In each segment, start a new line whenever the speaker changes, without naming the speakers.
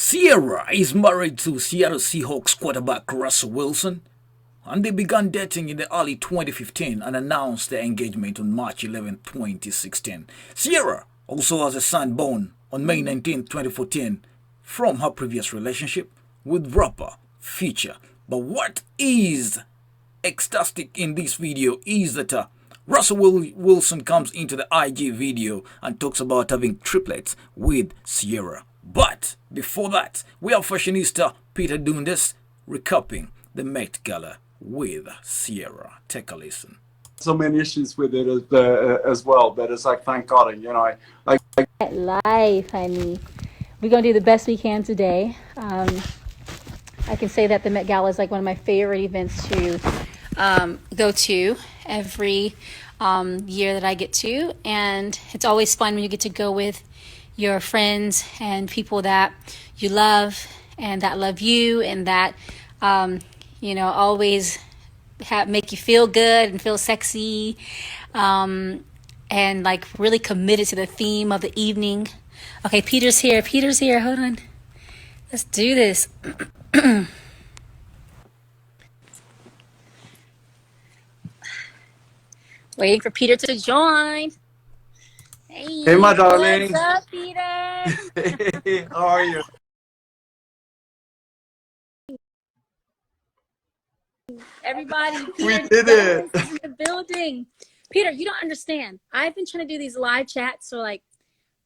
Ciara is married to Seattle Seahawks quarterback Russell Wilson, and they began dating in the early 2015 and announced their engagement on March 11, 2016. Ciara also has a son born on May 19, 2014 from her previous relationship with rapper Future. But what is ecstatic in this video is that Wilson comes into the IG video and talks about having triplets with Ciara. But before that, we have Fashionista Peter Dundas recapping the Met Gala with Ciara. Take a listen.
So many issues with it as well, but it's like, thank God, you know, I
life, honey. We're gonna do the best we can today. I can say that the Met Gala is like one of my favorite events to go to every year that I get to, and it's always fun when you get to go with your friends and people that you love and that love you and that always make you feel good and feel sexy, and like really committed to the theme of the evening. Okay, Peter's here. Hold on. Let's do this. Waiting for Peter to join.
Hey, my darling.
What's up, Peter?
Hey, how are you?
Everybody, Peter
We did it.
Is in the building. Peter, you don't understand. I've been trying to do these live chats for like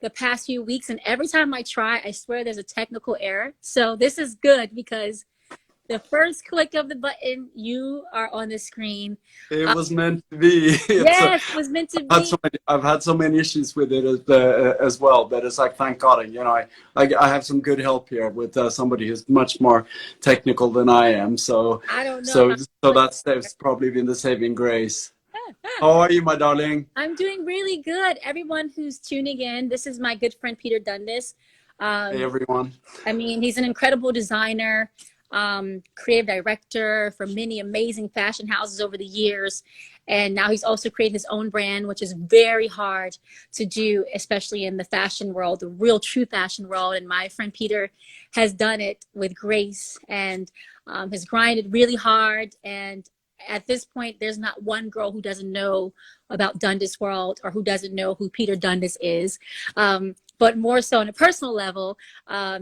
the past few weeks, and every time I try, I swear there's a technical error. So this is good because the first click of the button, you are on the screen.
It was meant to be.
Yes, it was meant to be.
I've had so many issues with it as well, but it's like, thank God, you know, I have some good help here with somebody who's much more technical than I am. So
I don't know.
So that's probably been the saving grace. How are you, my darling?
I'm doing really good. Everyone who's tuning in, this is my good friend Peter Dundas.
Hey, everyone.
I mean, he's an incredible designer, creative director for many amazing fashion houses over the years, and now he's also created his own brand, which is very hard to do, especially in the fashion world, the real true fashion world. And my friend Peter has done it with grace and has grinded really hard. And at this point, there's not one girl who doesn't know about Dundas World or who doesn't know who Peter Dundas is. But more so on a personal level,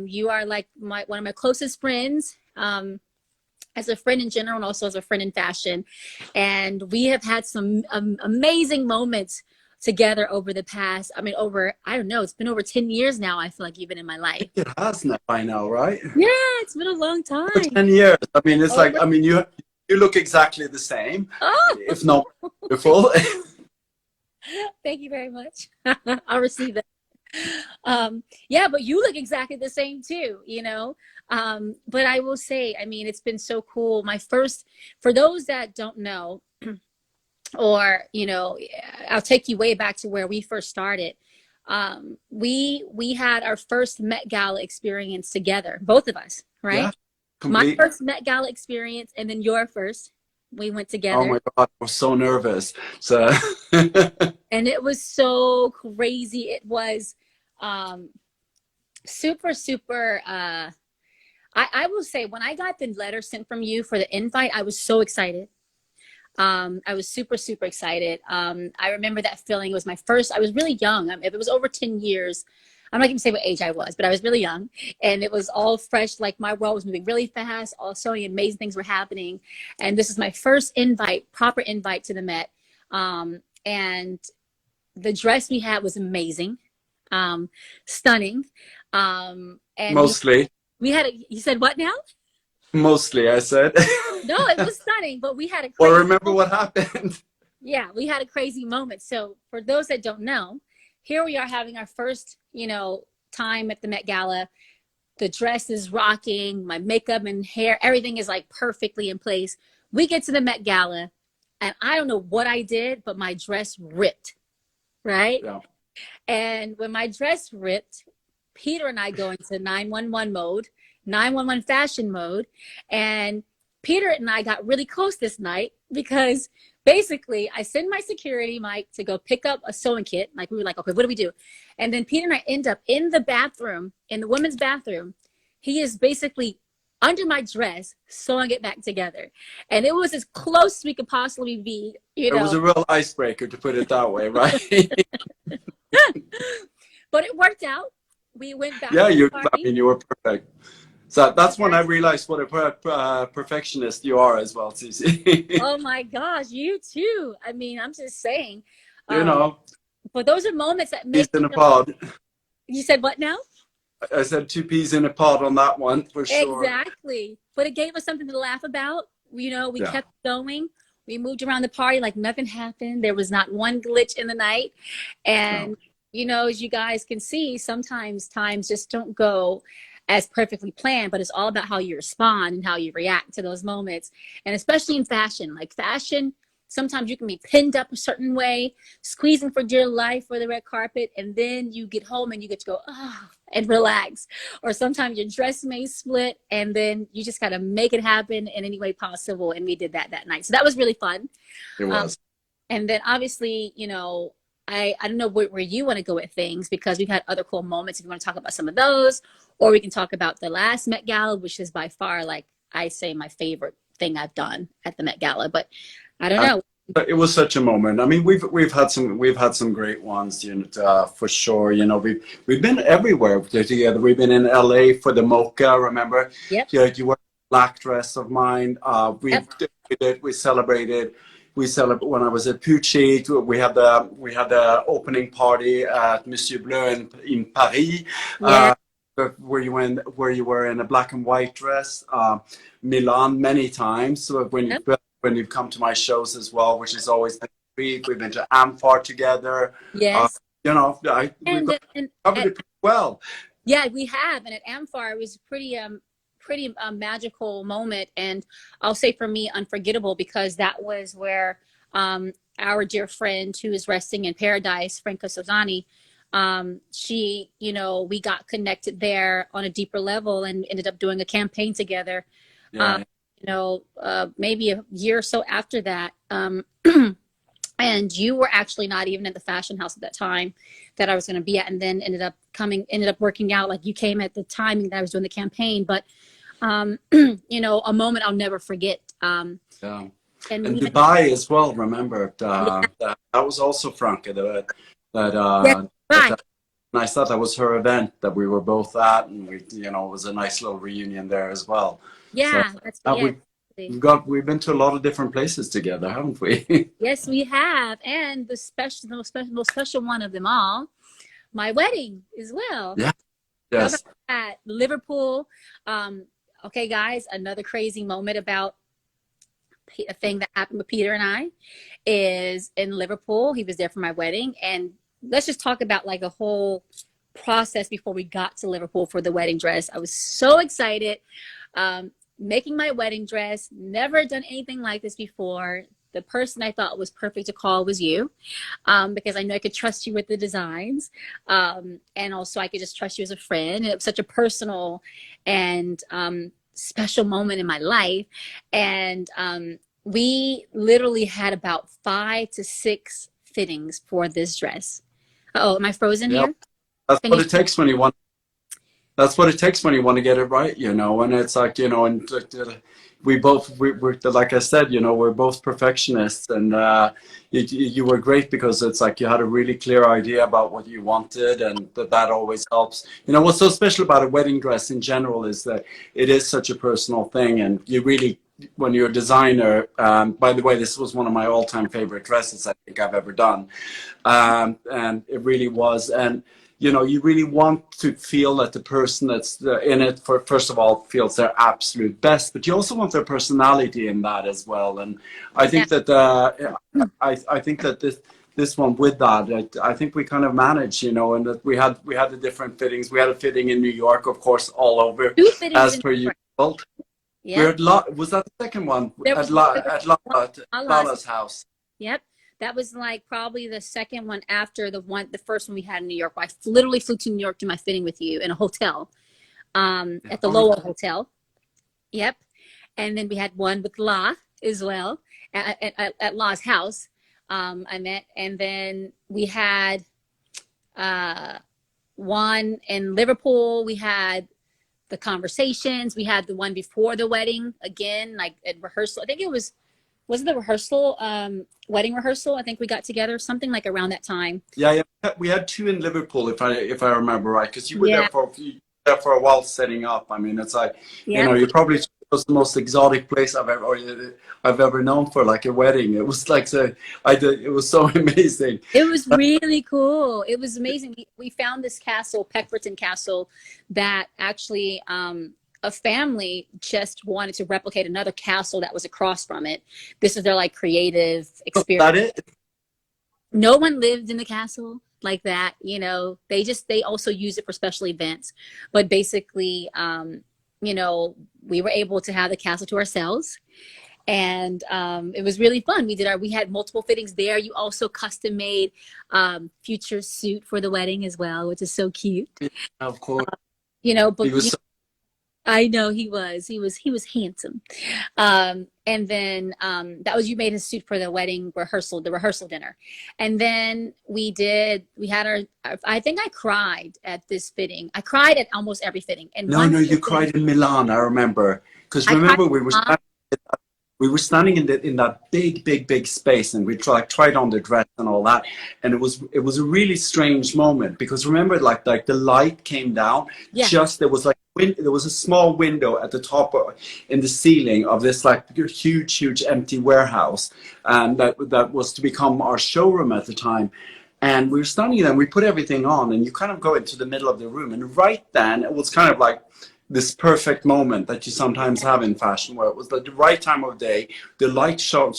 you are like one of my closest friends, as a friend in general and also as a friend in fashion. And we have had some amazing moments together over the past, I don't know, it's been over 10 years now. I feel like you've been in my life.
It has now by now, right?
Yeah, it's been a long time.
10 years. I mean, it's like, I mean, you look exactly the same, if not beautiful.
Thank you very much. I'll receive that. Yeah, but you look exactly the same too, you know. But I will say, I mean, it's been so cool. For those that don't know, or, you know, I'll take you way back to where we first started. We had our first Met Gala experience together, both of us, right?
Yeah,
my first Met Gala experience, and then your first. We went together.
Oh my God, I was so nervous. So
and it was so crazy. It was super I will say, when I got the letter sent from you for the invite, I was so excited. I was super excited. I remember that feeling. It was my first. I was really young. If it was over 10 years, I'm not going to say what age I was, but I was really young, and it was all fresh. Like, my world was moving really fast. All so many amazing things were happening, and this is my first proper invite to the Met. And the dress we had was amazing, stunning. And
mostly.
We had you said what now?
Mostly, I said.
No, it was stunning, but we had a crazy
Well, remember what happened.
Yeah, we had a crazy moment. So for those that don't know, here we are having our first, you know, time at the Met Gala. The dress is rocking, my makeup and hair, everything is like perfectly in place. We get to the Met Gala, and I don't know what I did, but my dress ripped, right?
Yeah.
And when my dress ripped, Peter and I go into 911 mode, 911 fashion mode. And Peter and I got really close this night because basically I send my security, Mike, to go pick up a sewing kit. Like, we were like, okay, what do we do? And then Peter and I end up in the bathroom, in the women's bathroom. he is basically under my dress sewing it back together, and it was as close as we could possibly be, you
It was
know.
a real icebreaker, to put it that way, right?
But it worked out. We went back
Yeah,
to the
I
party.
mean, you were perfect. So that's when I
Yes.
realized what a perfectionist you are as well, Cici.
Oh my gosh, you too. I mean, I'm just saying.
You
Um,
know,
but those are moments that
peas
make
in
you
a
feel.
pod.
You said what now?
I said two peas in a pod on that one for sure.
Exactly. But it gave us something to laugh about. You know, we
Yeah.
kept going. We moved around the party like nothing happened. There was not one glitch in the night.
No.
And, you know, as you guys can see, sometimes times just don't go as perfectly planned, but it's all about how you respond and how you react to those moments. And especially in fashion, like fashion, sometimes you can be pinned up a certain way, squeezing for dear life for the red carpet, and then you get home and you get to go, oh, and relax. Or sometimes your dress may split, and then you just got to make it happen in any way possible. And we did that night. So that was really fun.
It
Um,
was.
and then obviously, you know, I don't know where you want to go with things, because we've had other cool moments. If you want to talk about some of those, or we can talk about the last Met Gala, which is by far, like I say, my favorite thing I've done at the Met Gala. But I don't know.
It was such a moment. I mean, we've had some great ones, you know, for sure. You know, we've been everywhere together. We've been in LA for the Mocha. Remember?
Yep.
You were black dress of mine.
Yep.
We celebrated. We celebrate when I was at Pucci. We had the opening party at Monsieur Bleu in Paris.
Yeah.
Where you were in a black and white dress. Milan many times. So
Yep.
when you've come to my shows as well, which is always next week. We've been to Amphar together.
Yes.
You know, we've
And
covered it pretty well.
yeah, we have. And at Amphar, it was pretty magical moment. And I'll say for me, unforgettable, because that was where our dear friend who is resting in paradise, Franca Sozani, she, you know, we got connected there on a deeper level and ended up doing a campaign together.
Yeah.
You know, maybe a year or so after that. And you were actually not even at the fashion house at that time that I was going to be at, and then ended up working out. Like, you came at the timing that I was doing the campaign. But you know, a moment I'll never forget.
Yeah.
And
And
we met,
Dubai as well. Remember
yeah,
that was also Franca.
yeah,
That,
right.
and I thought that was her event that we were both at, and you know, it was a nice little reunion there as well. So
Yeah, that's yeah.
we've been to a lot of different places together, haven't we?
Yes, we have. And the most special one of them all, my wedding as well.
Yeah.
How about
Yes.
that? Liverpool. Okay, guys, another crazy moment about a thing that happened with Peter and I is in Liverpool. He was there for my wedding. And let's just talk about like a whole process before we got to Liverpool for the wedding dress. I was so excited. Making my wedding dress, never done anything like this before. The person I thought was perfect to call was you, because I know I could trust you with the designs. And also I could just trust you as a friend. And it was such a personal and special moment in my life. And we literally had about 5 to 6 fittings for this dress. Oh, am I frozen
Yeah.
here?
That's
Can
what
you?
it takes when you want. That's what it takes when you want to get it right, you know. And it's like, you know, and we're like I said, you know, we're both perfectionists, and you were great because it's like you had a really clear idea about what you wanted, and that always helps. You know, what's so special about a wedding dress in general is that it is such a personal thing, and you really, when you're a designer, by the way, this was one of my all-time favorite dresses I think I've ever done, and it really was. And you know, you really want to feel that the person that's in it, for first of all, feels their absolute best, but you also want their personality in that as well. And I
Yeah.
think that I think that this one with that, I think we kind of managed, you know, and that we had the different fittings. We had a fitting in New York, of course, all over
2 fittings
as
in
per
New York.
usual.
Yep.
Was that the second one
There
at
was
Lala's house?
Yep. That was like probably the second one after the first one we had in New York. I literally flew to New York to my fitting with you in a hotel, at the Lowell Hotel. Yep. And then we had one with La as well at La's house. I met, and then we had one in Liverpool. We had the conversations. We had the one before the wedding again, like at rehearsal. I think it was it the rehearsal, wedding rehearsal? I think we got together something like around that time.
Yeah, we had two in Liverpool, if I remember right, because you were
Yeah.
there for a while setting up. I mean, it's like, you
Yeah.
know, you probably chose the most exotic place I've ever known for like a wedding. It was like it was so amazing.
It was really cool. It was amazing. We found this castle, Peckforton Castle, that actually a family just wanted to replicate another castle that was across from it. This is their like creative experience.
That it?
No one lived in the castle like that, you know. They also use it for special events. But basically, you know, we were able to have the castle to ourselves. And it was really fun. We had multiple fittings there. You also custom made Future's suit for the wedding as well, which is so cute.
Yeah, of course.
You know, but
He was
I know he was handsome. And then that was, you made his suit for the wedding rehearsal, the rehearsal dinner. And then we had I think I cried at this fitting. I cried at almost every fitting. And
No, you cried in Milan, I remember. Because remember we were standing in that big space, and we tried on the dress and all that, and it was a really strange moment, because remember, like the light came down.
Yeah.
Just there was a small window at the top in the ceiling of this like huge empty warehouse, and that was to become our showroom at the time. And we were standing there, and we put everything on, and you kind of go into the middle of the room, and right then it was kind of like this perfect moment that you sometimes have in fashion, where it was the right time of day, the light shone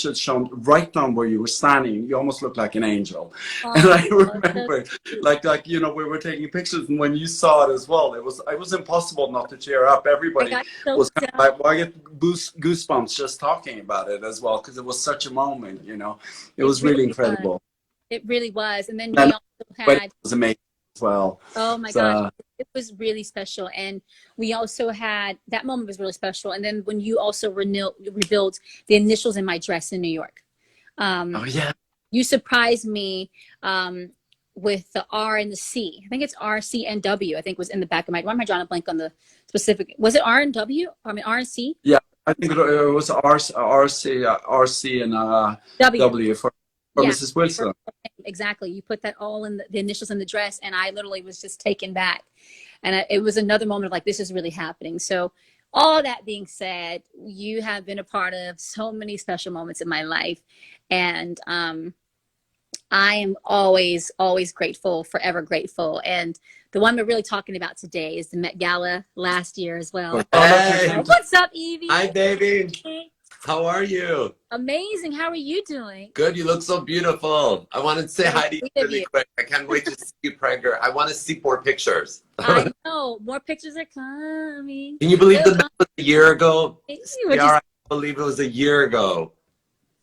right down where you were standing. You almost looked like an angel. Oh, and I remember, like you know, we were taking pictures, and when you saw it as well, it was impossible not to cheer up. Everybody was kind of like, well, I get goosebumps just talking about it as well, because it was such a moment, you know. It was really incredible.
It really was. And then we also had,
it was amazing as well.
Oh my gosh, it was really special. And we also had, that moment was really special. And then when you also revealed the initials in my dress in New York.
Oh yeah.
You surprised me with the R and the C. I think it's R, C, and W, I think was in the back of my, why am I drawing a blank on the specific, was it R and W? I mean, R and C?
Yeah, I think it was RC and W for Mrs. Wilson.
Exactly. You put that all in the initials in the dress, and I literally was just taken back. And it was another moment of like, this is really happening. So all that being said, you have been a part of so many special moments in my life. And I am always grateful, forever grateful. And the one we're really talking about today is the Met Gala last year as well.
Hey.
What's up, Evie?
Hi, baby. How are you?
Amazing. How are you doing?
Good. You look so beautiful. I wanted to say hi to you really quick. I can't wait to see you, Prager. I want to see more pictures.
I know. More pictures are coming.
Can you believe that was a year ago?
Ciara,
I believe it was a year ago.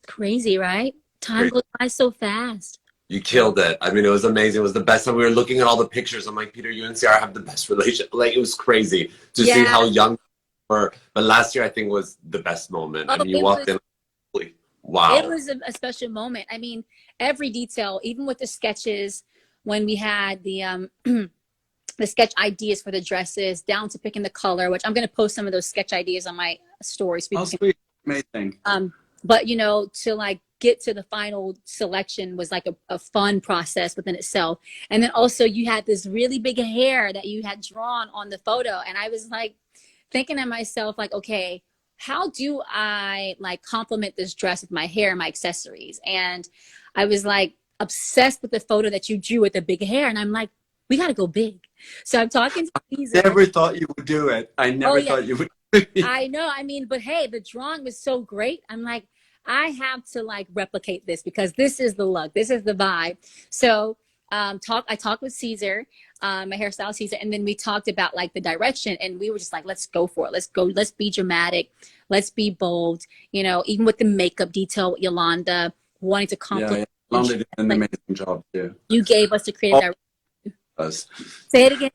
Crazy, right? Time goes by so fast.
You killed it. I mean, it was amazing. It was the best time. We were looking at all the pictures. I'm like, Peter, you and Ciara have the best relationship. Like, it was crazy to see how young. But last year, I think, was the best moment. I mean, you walked in, wow.
It was a special moment. I mean, every detail, even with the sketches, when we had the the sketch ideas for the dresses, down to picking the color, which I'm going to post some of those sketch ideas on my stories.
Oh, sweet. Amazing.
But, you know, to like get to the final selection was like a fun process within itself. And then also you had this really big hair that you had drawn on the photo. And I was like, thinking to myself, like, okay, how do I like complement this dress with my hair and my accessories? And I was like obsessed with the photo that you drew with the big hair. And I'm like, we got to go big. So I'm talking to Caesar.
Never thought you would do it. I never thought you would.
I know. I mean, but hey, the drawing was so great. I'm like, I have to like replicate this because this is the look. This is the vibe. So I talked with Caesar, my hairstylist Caesar, and then we talked about like the direction, and we were just like, let's go for it. Let's go. Let's be dramatic. Let's be bold. You know, even with the makeup detail, Yolanda wanting to compliment.
Yeah, Yolanda did an amazing job too.
You gave us the creative direction. Say it again.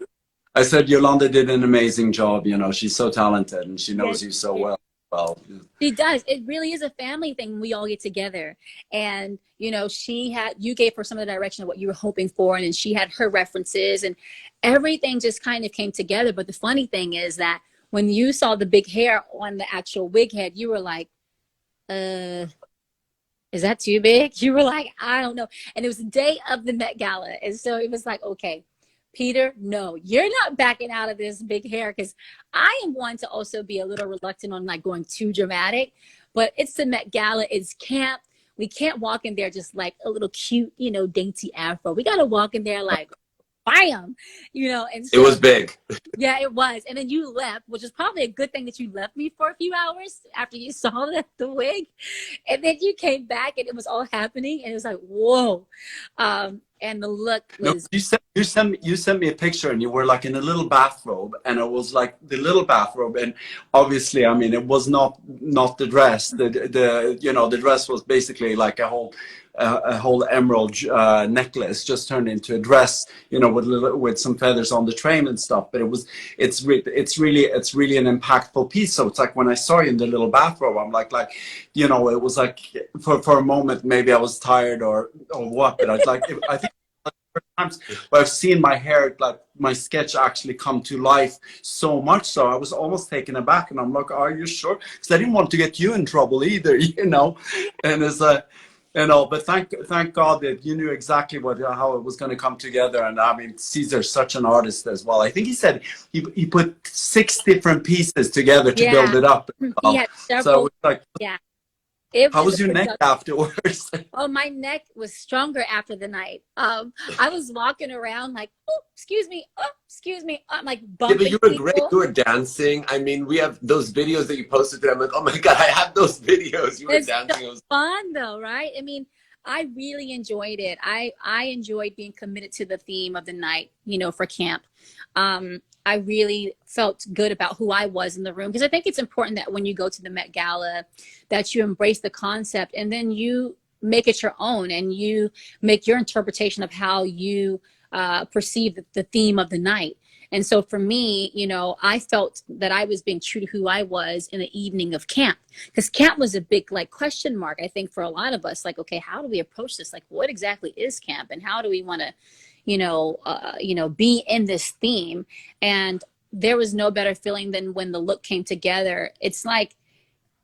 I said Yolanda did an amazing job. You know, she's so talented and she knows you so well. well.
She does. It really is a family thing when we all get together. And, you know, you gave her some of the direction of what you were hoping for, and then she had her references, and everything just kind of came together. But the funny thing is that when you saw the big hair on the actual wig head, you were like, is that too big? You were like, I don't know. And it was the day of the Met Gala. And so it was like, okay, Peter, no, you're not backing out of this big hair, because I am one to also be a little reluctant on like going too dramatic, but it's the Met Gala, it's camp. We can't walk in there just like a little cute, you know, dainty afro. We got to walk in there like, bam, you know. And so,
it was big.
Yeah, it was. And then you left, which is probably a good thing that you left me for a few hours after you saw the wig. And then you came back and it was all happening. And it was like, whoa. And the look was...
No, you sent me a picture, and you were like in a little bathrobe, and it was like the little bathrobe, and obviously, I mean, it was not the dress. The you know, the dress was basically like a whole emerald necklace just turned into a dress, you know, with some feathers on the train and stuff. But it's really an impactful piece. So it's like when I saw you in the little bathrobe, I'm like, you know, it was like for a moment maybe I was tired or what, but I was like, I think times where I've seen my hair, like my sketch actually come to life so much, so I was almost taken aback, and I'm like, are you sure? Because I didn't want to get you in trouble either, you know. And it's you know, but thank God that you knew exactly how it was going to come together. And I mean, Caesar's such an artist as well. I think he said he put 6 different pieces together to build it up.
He had several.
So it's like,
yeah.
How was your neck afterwards?
Oh, my neck was stronger after the night. I was walking around like, oh, excuse me. I'm like bumping.
Yeah, but you were great. You were dancing. I mean, we have those videos that you posted today. I'm like, oh my God, I have those videos. You were dancing.
It was fun though, right? I mean, I really enjoyed it. I enjoyed being committed to the theme of the night, you know, for camp. I really felt good about who I was in the room, because I think it's important that when you go to the Met Gala that you embrace the concept and then you make it your own, and you make your interpretation of how you perceive the theme of the night. And so for me, you know, I felt that I was being true to who I was in the evening of camp, because camp was a big like question mark, I think, for a lot of us. Like, okay, how do we approach this? Like, what exactly is camp, and how do we want to, you know, be in this theme? And there was no better feeling than when the look came together. It's like,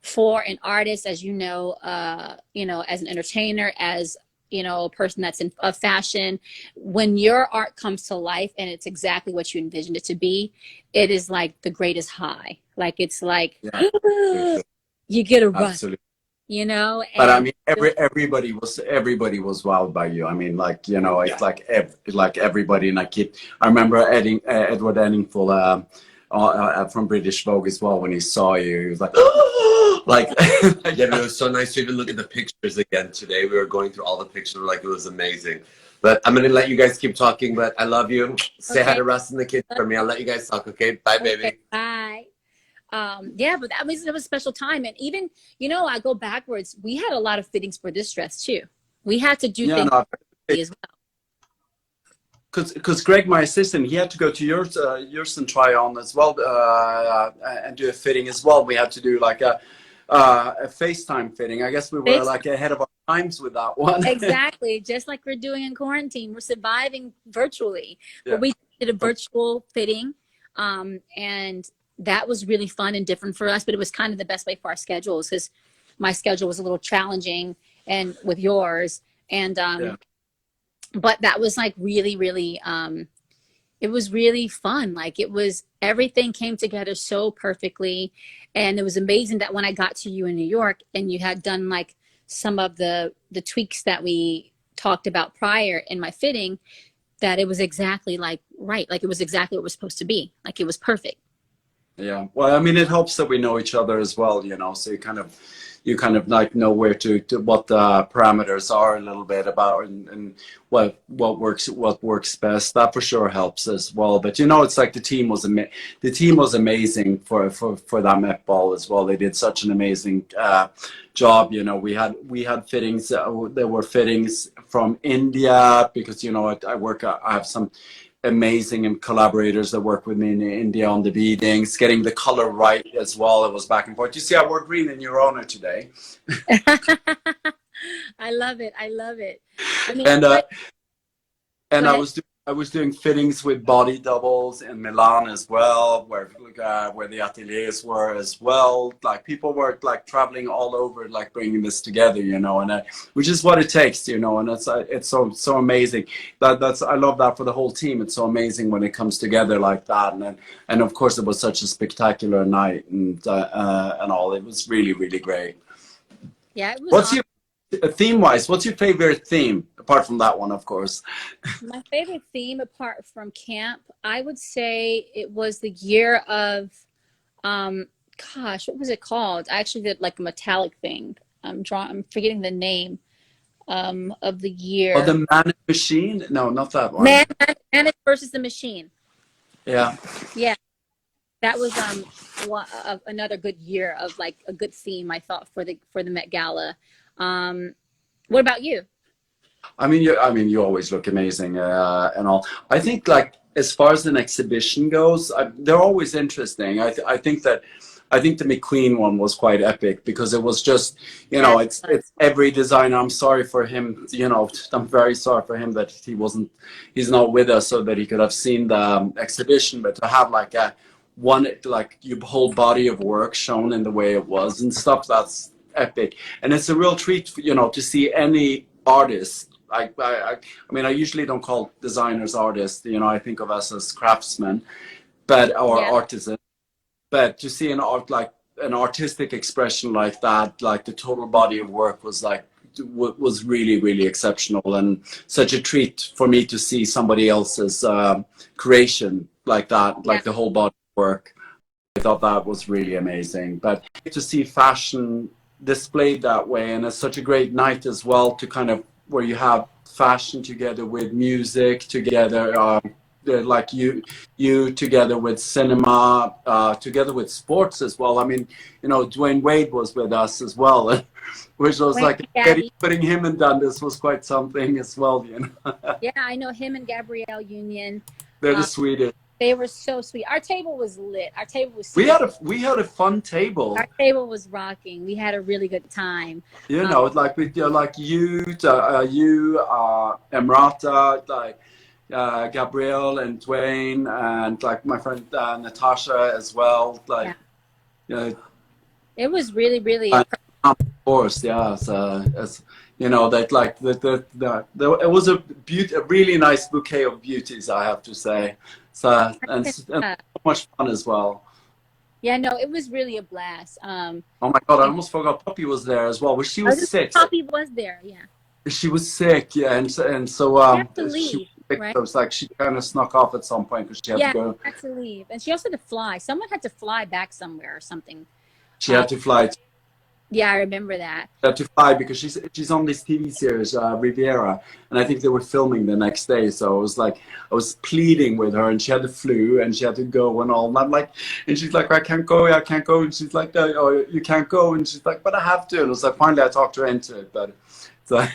for an artist, as you know, as an entertainer, as, you know, a person that's in fashion, when your art comes to life and it's exactly what you envisioned it to be, it is like the greatest high. Like, it's like, you get a rush. Absolutely. You know.
But I mean, everybody was wowed by you. I mean, like, you know, it's like everybody. And I remember Edward Enninful from British Vogue as well. When he saw you, he was like, like,
yeah, but it was so nice to even look at the pictures again today. We were going through all the pictures, like, it was amazing. But I'm gonna let you guys keep talking. But I love you. Say hi to Russ and the kids for me. I'll let you guys talk. Okay, bye, baby.
Bye. Yeah, but that was a special time. And even, you know, I go backwards. We had a lot of fittings for this dress too. We had to do things as well.
Because Greg, my assistant, he had to go to yours and try on as well, and do a fitting as well. We had to do like a FaceTime fitting. I guess we were like ahead of our times with that one.
Exactly, just like we're doing in quarantine. We're surviving virtually. Yeah. But we did a virtual fitting, and that was really fun and different for us, but it was kind of the best way for our schedules, because my schedule was a little challenging and with yours. And, but that was like really, really, it was really fun. Like, everything came together so perfectly. And it was amazing that when I got to you in New York and you had done like some of the tweaks that we talked about prior in my fitting, that it was exactly like, right. Like, it was exactly what it was supposed to be. Like, it was perfect.
Yeah, well, I mean, it helps that we know each other as well, you know, so you kind of like know where to what the parameters are a little bit about, and what works best. That for sure helps as well. But you know, it's like the team was amazing for that Met Ball as well. They did such an amazing job. You know, we had fittings. There were fittings from India, because, you know, I have some amazing and collaborators that work with me in India on the beadings, getting the color right as well. It was back and forth. You see, I wore green in your honor today.
I love it. I love it. I mean,
and I was doing fittings with body doubles in Milan as well, where the ateliers were as well. Like people were like traveling all over, like bringing this together, you know, and which is what it takes, you know, and it's so amazing. I love that for the whole team. It's so amazing when it comes together like that, and of course it was such a spectacular night and all. It was really, really great.
Yeah, it was. What's
your theme-wise? What's your favorite theme apart from that one, of course?
My favorite theme apart from camp, I would say it was the year of, gosh, what was it called? I actually did like a metallic thing. I'm forgetting the name of the year.
Oh, the Man Machine? No, not that one.
Man versus the Machine.
Yeah.
Yeah. That was another good year of like a good theme, I thought, for the Met Gala. What about you?
I mean, you always look amazing and all. I think, like, as far as an exhibition goes, they're always interesting. I think the McQueen one was quite epic because it was just, you know, it's every designer. I'm sorry for him, you know, I'm very sorry for him that he's not with us so that he could have seen the exhibition, but to have like your whole body of work shown in the way it was and stuff, that's epic. And it's a real treat, you know, to see any artist. I mean, I usually don't call designers artists, you know, I think of us as craftsmen, or artisans, but to see an artistic expression like that, like the total body of work was really, really exceptional, and such a treat for me to see somebody else's creation like that, like the whole body of work. I thought that was really amazing. But to see fashion displayed that way, and it's such a great night as well, to kind of where you have fashion together with music together, like you together with cinema, together with sports as well. I mean, you know, Dwayne Wade was with us as well, which was putting him in Dundas was quite something as well, you know.
Yeah, I know him and Gabrielle Union.
They're the sweetest.
They were so sweet. Our table was lit. Our table was.
We had a fun table.
Our table was rocking. We had a really good time.
You know, like with like you, Emrata, like Gabrielle and Dwayne, and like my friend Natasha as well. Like,
it was really, really.
Of course, yeah. It's you know, that like it was a really nice bouquet of beauties, I have to say. So and so much fun as well.
Yeah, no, it was really a blast.
Oh my God, I almost forgot Poppy was there as well. She was sick.
Poppy was there, yeah.
She was sick, yeah, and so
she had to leave,
right? It was like she kind of snuck off at some point because she had to go.
She had to leave, and she also had to fly. Someone had to fly back somewhere or something.
She had to fly.
Yeah, I remember that.
She had to fly because she's on this TV series, Riviera, and I think they were filming the next day. So I was pleading with her, and she had the flu, and she had to go and all. And I'm like, and she's like, I can't go, and she's like, oh, you can't go, and she's like, but I have to. And it was like, finally, I talked her into it, but. So.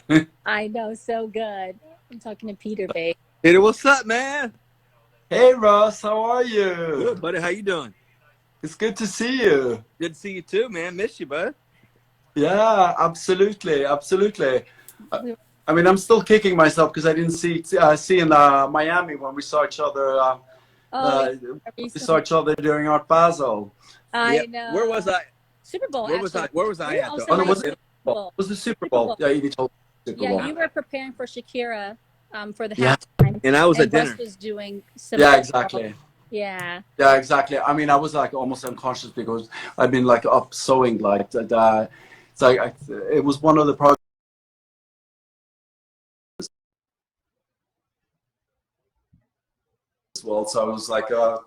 I know, so good. I'm talking to Peter, babe.
Peter, what's up, man?
Hey, Ross, how are you?
Good, buddy. How you doing?
It's good to see you.
Good to see you too, man. Miss you, bud.
Yeah, absolutely. I mean, I'm still kicking myself because I didn't see in Miami when we saw each other. We saw each other during Art Basel.
I know.
Where was I?
Super Bowl.
Where was I at?
Oh, no, was it was the Super Bowl? Yeah, you told Super Bowl.
Yeah, you were preparing for Shakira for the halftime.
And I was at dinner.
Russ was doing some.
Yeah, exactly.
Yeah.
Yeah, exactly. I mean, I was like almost unconscious because I've been like up sewing like that. It's like it was one of the projects as well. So I was like I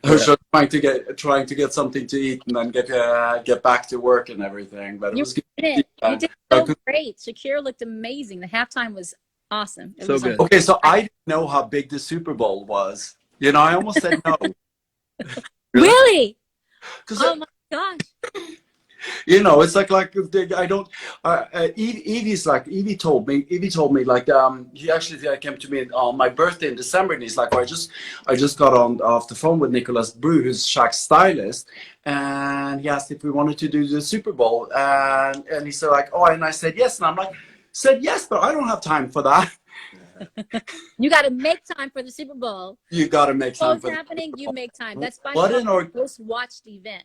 was just trying to get something to eat and then get back to work and everything. But it was good.
You did so great. Shakira looked amazing. The halftime was awesome. It was
good.
Okay, so I didn't know how big the Super Bowl was. You know, I almost said no.
Really? Oh my gosh.
You know, it's like I don't. Evie told me like he actually came to me on my birthday in December, and he's like, oh, I just got on off the phone with Nicholas Brew, who's Shaq's stylist, and he asked if we wanted to do the Super Bowl, and he said like, oh, and I said yes, and I'm like, said yes, but I don't have time for that.
You got to make time for the Super Bowl.
You got to make time
for what's happening. You make time. That's by
far
the most watched event.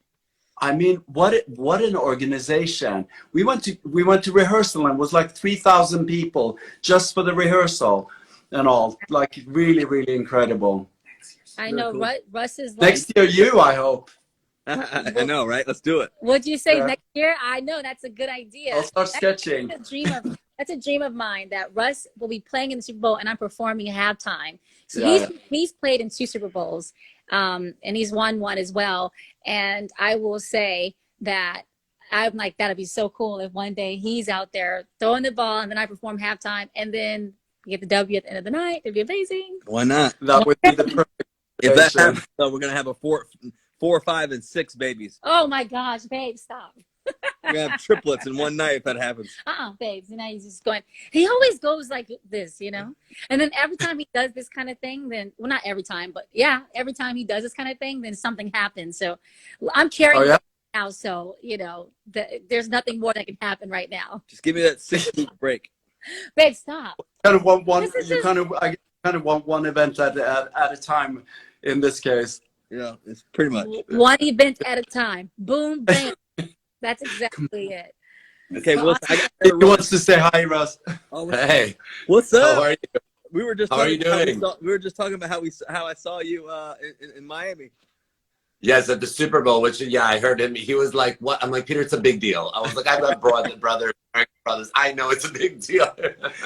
I mean, what an organization. We went to rehearsal, and it was like 3,000 people just for the rehearsal and all. Like really, really incredible.
I know. Cool. Russ is like,
next year, you, I hope.
I know, right? Let's do it.
What'd you say? Next year? I know, that's a good idea.
I'll start sketching.
That's a dream of mine, that Russ will be playing in the Super Bowl and I'm performing at halftime. So he's played in 2 Super Bowls, and he's won 1 as well. And I will say that I'm like, that'd be so cool if one day he's out there throwing the ball and then I perform halftime and then we get the W at the end of the night. It'd be amazing.
Why not?
That would be the perfect.
If that happens, so we're gonna have a 4, 5, and 6 babies.
Oh my gosh, babe, stop.
We're gonna have triplets in one night if that happens.
Babes, he's just going. He always goes like this, you know. And then every time he does this kind of thing, then not every time, but every time he does this kind of thing, then something happens. So I'm carrying now, so you know there's nothing more that can happen right now.
Just give me that 6-week break.
Babe, stop.
Kind of want one. I kind of want one event at a time. In this case,
yeah, it's pretty much
one event at a time. Boom, bam. That's exactly it.
Okay, well,
he wants to say hi, Russ.
Oh, hey,
what's up?
How are you?
We were just.
How are you doing?
We were just talking about how I saw you in Miami.
Yes, at the Super Bowl, which I heard him. He was like, "What?" I'm like, "Peter, it's a big deal." I was like, "I've got brothers, American brothers. I know it's a big deal."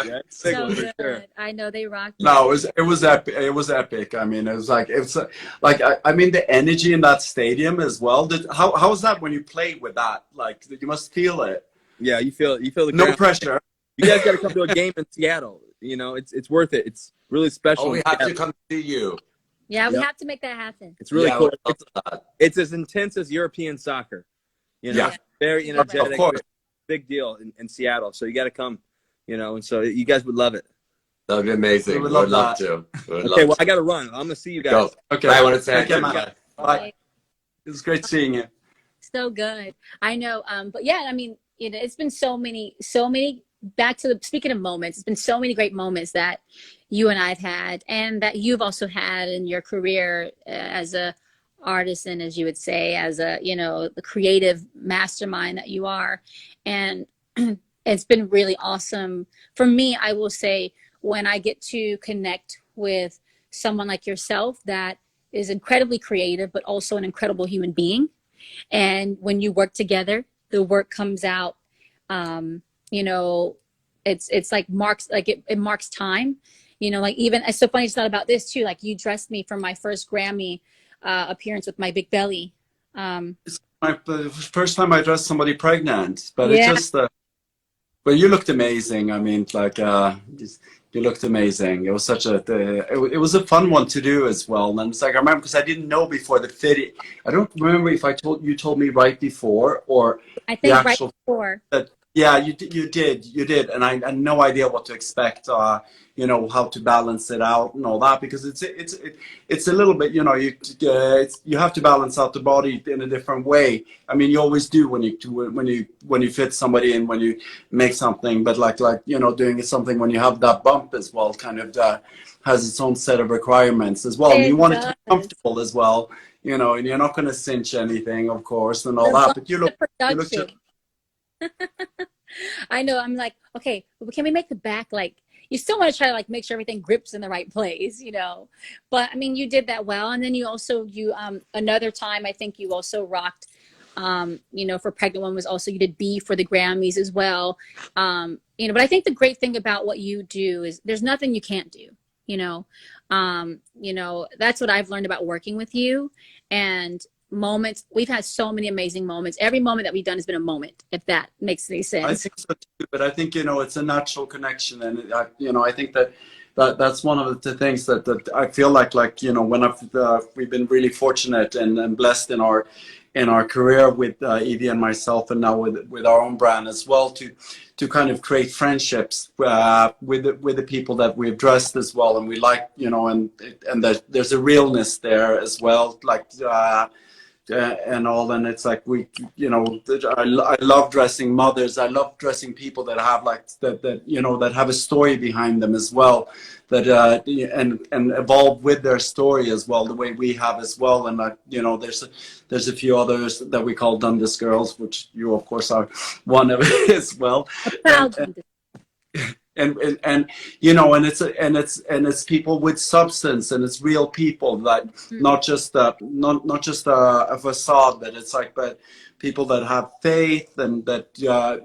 Yeah,
so good. Sure. I know they rocked.
No, it was epic. It was epic. I mean, I mean the energy in that stadium as well. How was that when you played with that? Like you must feel it.
Yeah, you feel the
no
ground.
Pressure.
You guys got to come to a game in Seattle. You know, it's worth it. It's really special.
Oh, we have to come see you.
Yeah, we have to make that happen.
It's really cool. It's as intense as European soccer. You know, very energetic.
Of course.
Big deal in Seattle. So you got to come, you know, and so you guys would love it.
That would be amazing. We would love to.
Okay, well, I got to run. I'm going to see you guys.
Go.
Okay.
I want to say
bye. It was great seeing you.
So good. I know. But yeah, I mean, you know, it's been so many, back to speaking of moments, it's been so many great moments that you and I've had and that you've also had in your career as a artist and, as you would say, as a, you know, the creative mastermind that you are. And it's been really awesome for me. I will say, when I get to connect with someone like yourself that is incredibly creative but also an incredible human being, and when you work together, the work comes out, you know, it's like it marks time, you know, like even, it's so funny, I just thought about this too, like you dressed me for my first Grammy appearance with my big belly.
It's my first time I dressed somebody pregnant, but it just, but you looked amazing. I mean, like, you looked amazing. It was such a, it was a fun one to do as well. And it's like, I remember, because I didn't know before the fit. I don't remember if you told me right before or
I think right before.
Yeah, you did, and I had no idea what to expect. You know, how to balance it out and all that, because it's a little bit, you know, you have to balance out the body in a different way. I mean, you always do when you fit somebody in, when you make something, but like you know, doing something when you have that bump as well, kind of has its own set of requirements as well. And you want it to be comfortable as well, you know, and you're not going to cinch anything, of course, and all that. But you look
I know. I'm like, okay, can we make the back, like, you still want to try to like make sure everything grips in the right place, you know, but I mean, you did that well. And then you also, another time, I think you also rocked, you know, for Pregnant Woman was also, you did B for the Grammys as well. You know, but I think the great thing about what you do is there's nothing you can't do, you know, that's what I've learned about working with you. And moments, we've had so many amazing moments. Every moment that we've done has been a moment, if that makes any sense.
I think so too, but I think, you know, it's a natural connection, and you know, I think that that's one of the things that I feel like you know, when we've been really fortunate and blessed in our career with Evie and myself, and now with our own brand as well, to kind of create friendships with the people that we've dressed as well, and we like, you know, and there's a realness there as well, like and all, and it's like we, you know, I love dressing mothers, I love dressing people that have like that you know, that have a story behind them as well, that and evolve with their story as well, the way we have as well. And you know, there's a few others that we call Dundas girls, which you of course are one of as well. And you know, and it's people with substance, and it's real people, that not just not just a facade, that it's like, but people that have faith, and that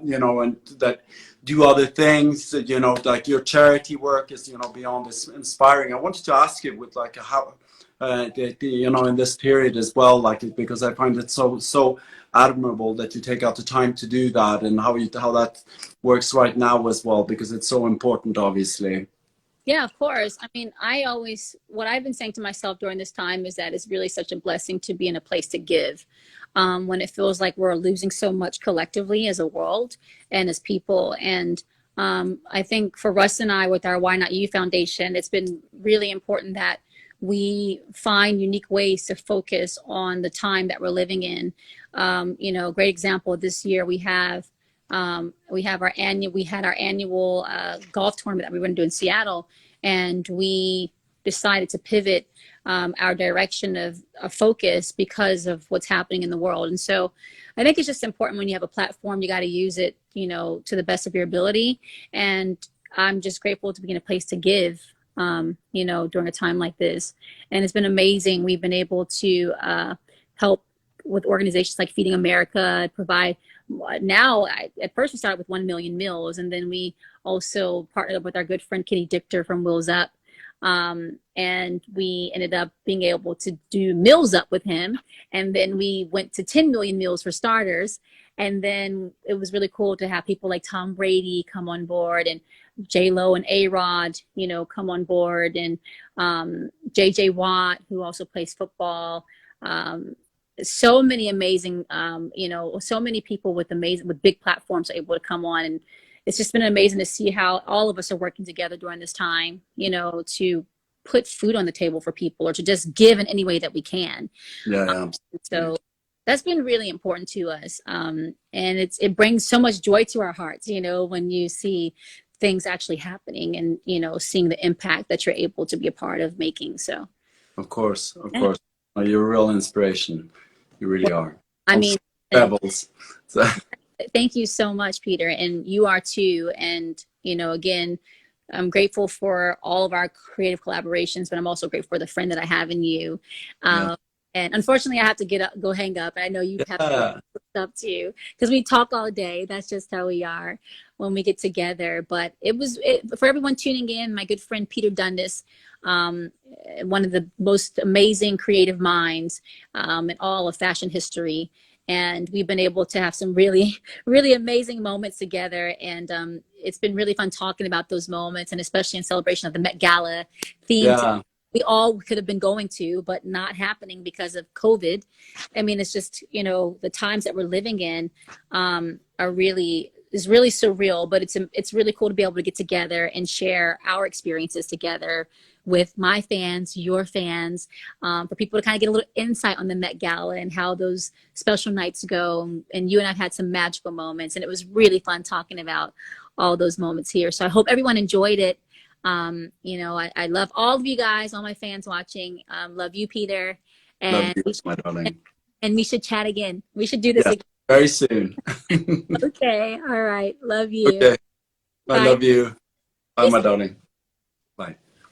you know, and that do other things, you know, like your charity work is, you know, beyond this inspiring. I wanted to ask you, with like how you know, in this period as well, like, because I find it so admirable that you take out the time to do that, and how that works right now as well, because it's so important, obviously.
Yeah, of course. I mean, what I've been saying to myself during this time is that it's really such a blessing to be in a place to give, when it feels like we're losing so much collectively as a world and as people. And I think for Russ and I, with our Why Not You Foundation, it's been really important that we find unique ways to focus on the time that we're living in. You know, great example this year, we had our annual golf tournament that we were going to do in Seattle, and we decided to pivot our direction of focus because of what's happening in the world. And so I think it's just important, when you have a platform, you got to use it, you know, to the best of your ability. And I'm just grateful to be in a place to give, you know, during a time like this. And it's been amazing. We've been able to help with organizations like Feeding America, provide. Now, at first we started with 1 million meals, and then we also partnered up with our good friend Kenny Dichter from Wheels Up, and we ended up being able to do Meals Up with him, and then we went to 10 million meals for starters. And then it was really cool to have people like Tom Brady come on board, and J-Lo and A-Rod, you know, come on board, and J.J. Watt, who also plays football. So many amazing, you know, so many people with big platforms are able to come on. And it's just been amazing to see how all of us are working together during this time, you know, to put food on the table for people, or to just give in any way that we can.
Yeah.
So that's been really important to us. And it brings so much joy to our hearts, you know, when you see things actually happening, and, you know, seeing the impact that you're able to be a part of making. So
Of course. You're a real inspiration. You really are.
I mean,
Pebbles. So.
Thank you so much, Peter. And you are too. And, you know, again, I'm grateful for all of our creative collaborations, but I'm also grateful for the friend that I have in you. And unfortunately, I have to go hang up. And I know you have stuff too, because we talk all day. That's just how we are when we get together. But for everyone tuning in, my good friend Peter Dundas, one of the most amazing creative minds in all of fashion history. And we've been able to have some really, really amazing moments together. And it's been really fun talking about those moments, and especially in celebration of the Met Gala theme. We all could have been going to, but not happening because of COVID. I mean, it's just, you know, the times that we're living in is really surreal, but it's really cool to be able to get together and share our experiences together with my fans, your fans, for people to kind of get a little insight on the Met Gala and how those special nights go. And you and I've had some magical moments, and it was really fun talking about all those moments here. So I hope everyone enjoyed it. You know, I love all of you guys, all my fans watching. Love you, Peter. And
love you, my darling.
And we should chat again. We should do this again.
Very soon.
Okay. All right. Love you.
Okay. I love you. Bye, my darling.